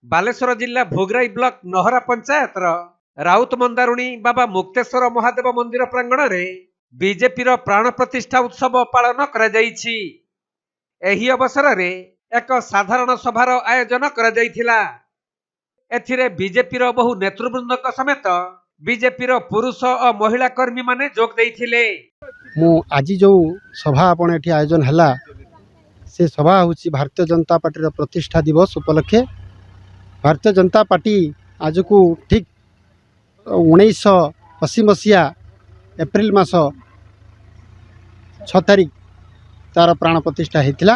बालेश्वर जिला भोगराई ब्लॉक नहरा पंचायत राउत मंदारुणी बाबा मुक्तेश्वर महादेव मंदिर प्रांगण में बीजेपी प्राण प्रतिष्ठा उत्सव पालन कर अवसर में एक साधारण सभार आयोजन कर बीजेपी बहु नेतृवृंद समेत बीजेपी पुरुष और महिला कर्मी माने जोग देइथिले। आज जो सभा आपण एठी आयोजन हला से सभा हूँ भारतीय जनता पार्टी प्रतिष्ठा दिवस उपलक्षे। भारतीय जनता पार्टी आज को ठीक 1980 मसीहा एप्रिल मास 6 तारिख तार प्राण प्रतिष्ठा होता।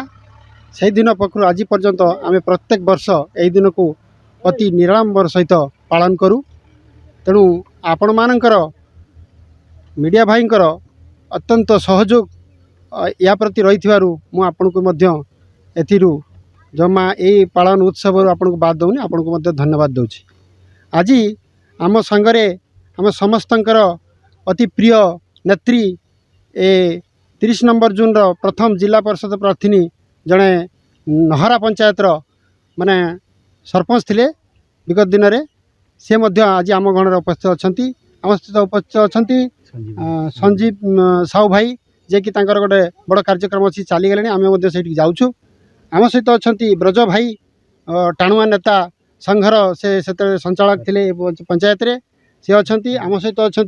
से दिन पक्षर आज पर्यंत आम प्रत्येक वर्ष यही दिन को अति निराडंबर सहित पालन करूँ। तेणु आपण मानकर मीडिया भाईंकर अत्यंत सहयोग या प्रति रही मु आपन को मध्य एथिरु जमा ए पालन उत्सव आपन को बाद दउनी आपन को मध्य धन्यवाद दउछि। आज आम संगरे आम समस्तंकर अति प्रिय नेत्री ए 30 नंबर जून प्रथम जिला परिषद प्रार्थी जड़े नहरा पंचायत माने सरपंच थिले विगत दिन में से मध्य आज आम गण उपस्थित अच्छा आम सहित उपस्थित अच्छा संजीव साहू भाई जे कि तांकर गोटे बड़ कार्यक्रम अच्छी चलीगले आम से जाऊँ। आम सहित अच्छा ब्रज भाई टाणुआ नेता संघर से संचालक थिले पंचायत रे से अच्छा। आम सहित अच्छा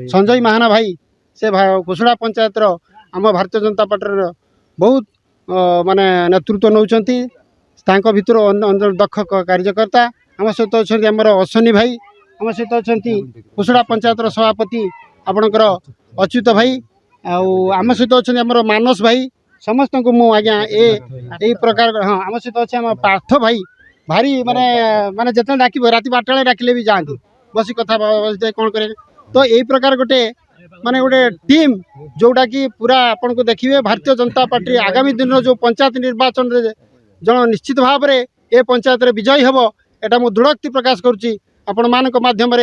संजय महाना भाई से कुसुड़ा पंचायत आम भारतीय जनता पार्टी बहुत माने नेतृत्व नौचंती भितर दक्ष कार्यकर्ता। आम सहित अच्छा आमर अश्विनी भाई आम सहित अच्छा कुसुड़ा पंचायत सभापति आपणकर अच्युत भाई आम सहित अच्छा आमर मानस भाई समस्त को मु आज्ञा ए प्रकार हाँ आम सहित अच्छे आम पार्थ भाई भारी माने माने जिते डाक रात 8 डाकिले भी जाती बस कथा कौन करे। तो यही प्रकार गोटे माने गोटे टीम जोटा कि पूरा आपन को देखिए भारतीय जनता पार्टी आगामी दिन जो पंचायत निर्वाचन जन निश्चित भाव में ए पंचायत विजयी हम एटा मु दृढ़ोक्ति प्रकाश करुच्ची। आपण मानक माध्यम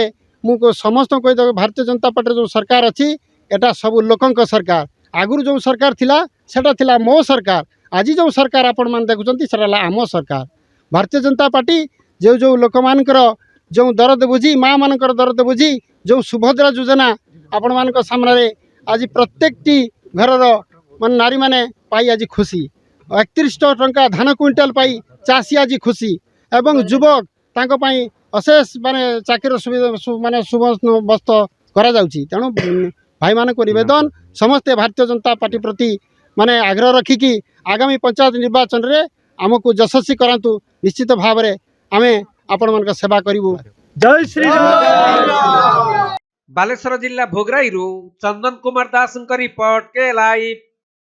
मुझे समस्त कहीदेव भारतीय जनता पार्टी जो सरकार अच्छी एटा सब लोकंक सरकार। आगुरी जो सरकार थिला सेटा थिला मो सरकार। आज जो सरकार आपण मान देखुचंती सेटा आम सरकार। भारतीय जनता पार्टी जो जो लोक मानकर जो दरद बुझी माँ मानकर दरद बुझी जो सुभद्रा योजना आपण मानक सामने आज प्रत्येकटी घरर मान नारी माने पाई आज खुशी 3100 टंका धान क्विंटाल पाई चाषी आज खुशी एवं युवक तांको पाई अशेष माने चाकरी सुविधा माने सुबस्त करा जाउची। तेणु भाई मान को निवेदन समस्ते भारतीय जनता पार्टी प्रति माने आग्रह रखिकी आगामी पंचायत निर्वाचन रे आमको यशस्वी करांतु। निश्चित भाव में आमे आपण मान सेवा करिवु। जय श्री राम। बालेश्वर जिला भोगराई चंदन कुमार दास रिपोर्ट के लाइव।